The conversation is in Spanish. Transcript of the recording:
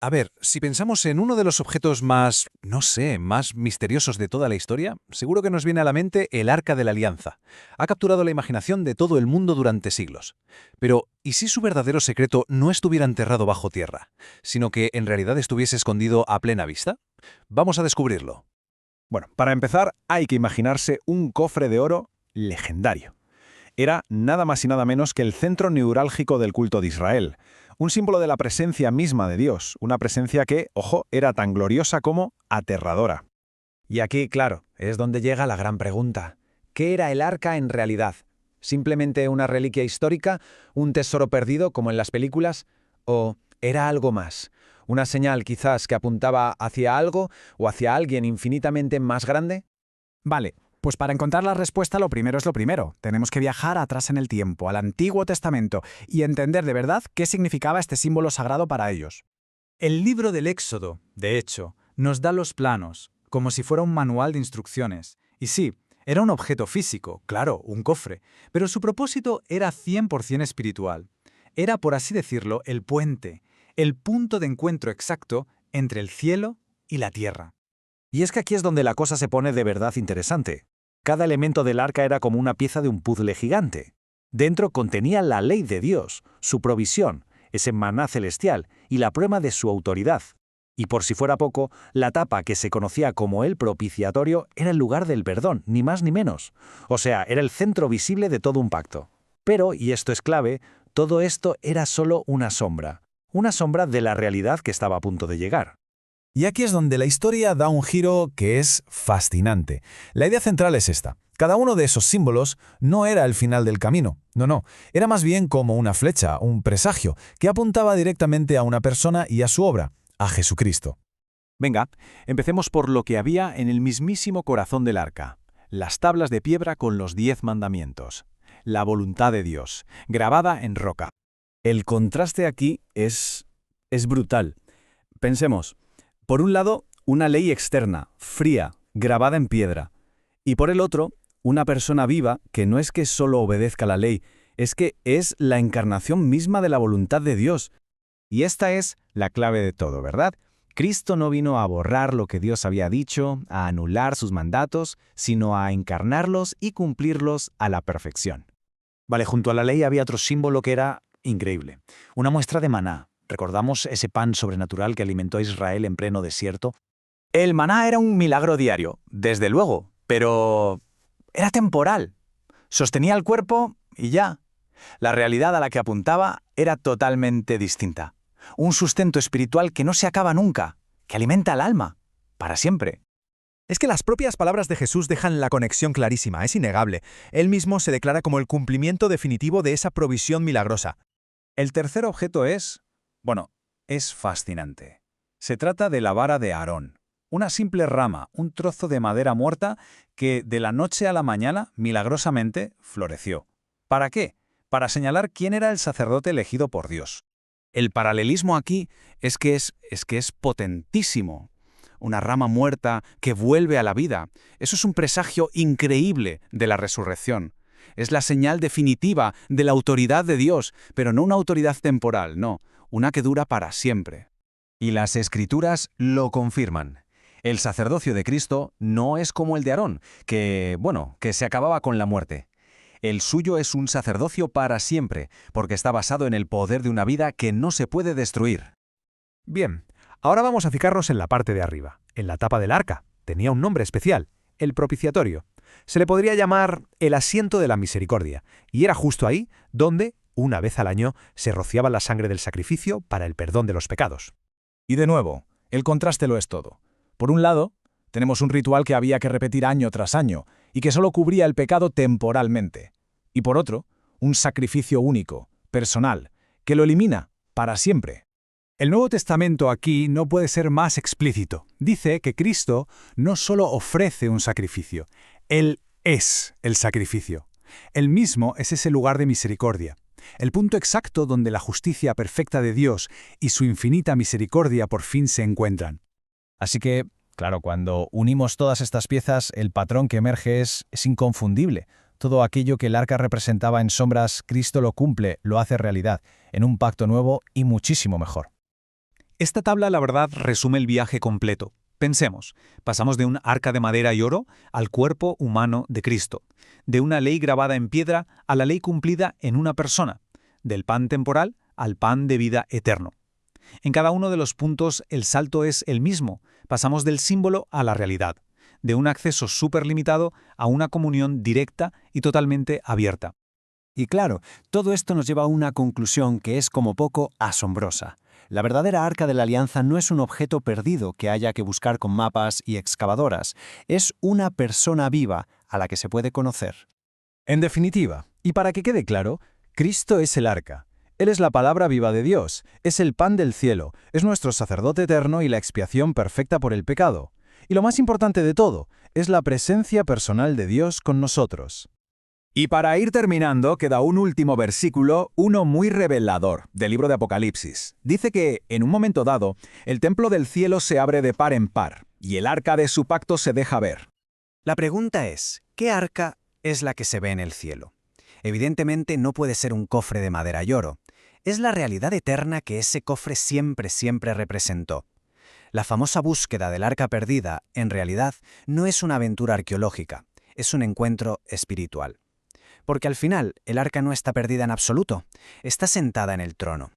A ver, si pensamos en uno de los objetos más, no sé, más misteriosos de toda la historia, seguro que nos viene a la mente el Arca de la Alianza. Ha capturado la imaginación de todo el mundo durante siglos. Pero, ¿y si su verdadero secreto no estuviera enterrado bajo tierra, sino que en realidad estuviese escondido a plena vista? Vamos a descubrirlo. Bueno, para empezar, hay que imaginarse un cofre de oro legendario. Era nada más y nada menos que el centro neurálgico del culto de Israel, un símbolo de la presencia misma de Dios, una presencia que, ojo, era tan gloriosa como aterradora. Y aquí, claro, es donde llega la gran pregunta. ¿Qué era el arca en realidad? ¿Simplemente una reliquia histórica? ¿Un tesoro perdido como en las películas? ¿O era algo más? ¿Una señal quizás que apuntaba hacia algo o hacia alguien infinitamente más grande? Vale, pues para encontrar la respuesta lo primero es lo primero. Tenemos que viajar atrás en el tiempo, al Antiguo Testamento, y entender de verdad qué significaba este símbolo sagrado para ellos. El libro del Éxodo, de hecho, nos da los planos, como si fuera un manual de instrucciones. Y sí, era un objeto físico, claro, un cofre, pero su propósito era 100% espiritual. Era, por así decirlo, el puente, el punto de encuentro exacto entre el cielo y la tierra. Y es que aquí es donde la cosa se pone de verdad interesante. Cada elemento del arca era como una pieza de un puzzle gigante. Dentro contenía la ley de Dios, su provisión, ese maná celestial y la prueba de su autoridad. Y por si fuera poco, la tapa que se conocía como el propiciatorio era el lugar del perdón, ni más ni menos. O sea, era el centro visible de todo un pacto. Pero, y esto es clave, todo esto era solo una sombra de la realidad que estaba a punto de llegar. Y aquí es donde la historia da un giro que es fascinante. La idea central es esta. Cada uno de esos símbolos no era el final del camino. No. Era más bien como una flecha, un presagio, que apuntaba directamente a una persona y a su obra, a Jesucristo. Venga, empecemos por lo que había en el mismísimo corazón del arca. Las tablas de piedra con los 10 mandamientos. La voluntad de Dios, grabada en roca. El contraste aquí es brutal. Pensemos. Por un lado, una ley externa, fría, grabada en piedra. Y por el otro, una persona viva que no es que solo obedezca la ley, es que es la encarnación misma de la voluntad de Dios. Y esta es la clave de todo, ¿verdad? Cristo no vino a borrar lo que Dios había dicho, a anular sus mandatos, sino a encarnarlos y cumplirlos a la perfección. Vale, junto a la ley había otro símbolo que era increíble. Una muestra de maná. ¿Recordamos ese pan sobrenatural que alimentó a Israel en pleno desierto? El maná era un milagro diario, desde luego, pero era temporal. Sostenía el cuerpo y ya. La realidad a la que apuntaba era totalmente distinta. Un sustento espiritual que no se acaba nunca, que alimenta al alma, para siempre. Es que las propias palabras de Jesús dejan la conexión clarísima, es innegable. Él mismo se declara como el cumplimiento definitivo de esa provisión milagrosa. El tercer objeto es fascinante. Se trata de la vara de Aarón, una simple rama, un trozo de madera muerta que de la noche a la mañana, milagrosamente, floreció. ¿Para qué? Para señalar quién era el sacerdote elegido por Dios. El paralelismo aquí es que es potentísimo. Una rama muerta que vuelve a la vida. Eso es un presagio increíble de la resurrección. Es la señal definitiva de la autoridad de Dios, pero no una autoridad temporal, no, una que dura para siempre. Y las Escrituras lo confirman. El sacerdocio de Cristo no es como el de Aarón, que se acababa con la muerte. El suyo es un sacerdocio para siempre, porque está basado en el poder de una vida que no se puede destruir. Bien, ahora vamos a fijarnos en la parte de arriba, en la tapa del arca. Tenía un nombre especial, el propiciatorio. Se le podría llamar el asiento de la misericordia, y era justo ahí donde, una vez al año, se rociaba la sangre del sacrificio para el perdón de los pecados. Y de nuevo, el contraste lo es todo. Por un lado, tenemos un ritual que había que repetir año tras año, y que solo cubría el pecado temporalmente. Y por otro, un sacrificio único, personal, que lo elimina para siempre. El Nuevo Testamento aquí no puede ser más explícito. Dice que Cristo no solo ofrece un sacrificio, Él es el sacrificio. Él mismo es ese lugar de misericordia, el punto exacto donde la justicia perfecta de Dios y su infinita misericordia por fin se encuentran. Así que, claro, cuando unimos todas estas piezas, el patrón que emerge es inconfundible. Todo aquello que el arca representaba en sombras, Cristo lo cumple, lo hace realidad, en un pacto nuevo y muchísimo mejor. Esta tabla, la verdad, resume el viaje completo. Pensemos, pasamos de un arca de madera y oro al cuerpo humano de Cristo, de una ley grabada en piedra a la ley cumplida en una persona, del pan temporal al pan de vida eterno. En cada uno de los puntos el salto es el mismo, pasamos del símbolo a la realidad, de un acceso superlimitado a una comunión directa y totalmente abierta. Y claro, todo esto nos lleva a una conclusión que es como poco asombrosa. La verdadera Arca de la Alianza no es un objeto perdido que haya que buscar con mapas y excavadoras, es una persona viva a la que se puede conocer. En definitiva, y para que quede claro, Cristo es el arca. Él es la palabra viva de Dios, es el pan del cielo, es nuestro sacerdote eterno y la expiación perfecta por el pecado. Y lo más importante de todo, es la presencia personal de Dios con nosotros. Y para ir terminando, queda un último versículo, uno muy revelador, del libro de Apocalipsis. Dice que, en un momento dado, el templo del cielo se abre de par en par, y el arca de su pacto se deja ver. La pregunta es, ¿qué arca es la que se ve en el cielo? Evidentemente no puede ser un cofre de madera y oro. Es la realidad eterna que ese cofre siempre representó. La famosa búsqueda del arca perdida, en realidad, no es una aventura arqueológica, es un encuentro espiritual. Porque al final, el arca no está perdida en absoluto, está sentada en el trono.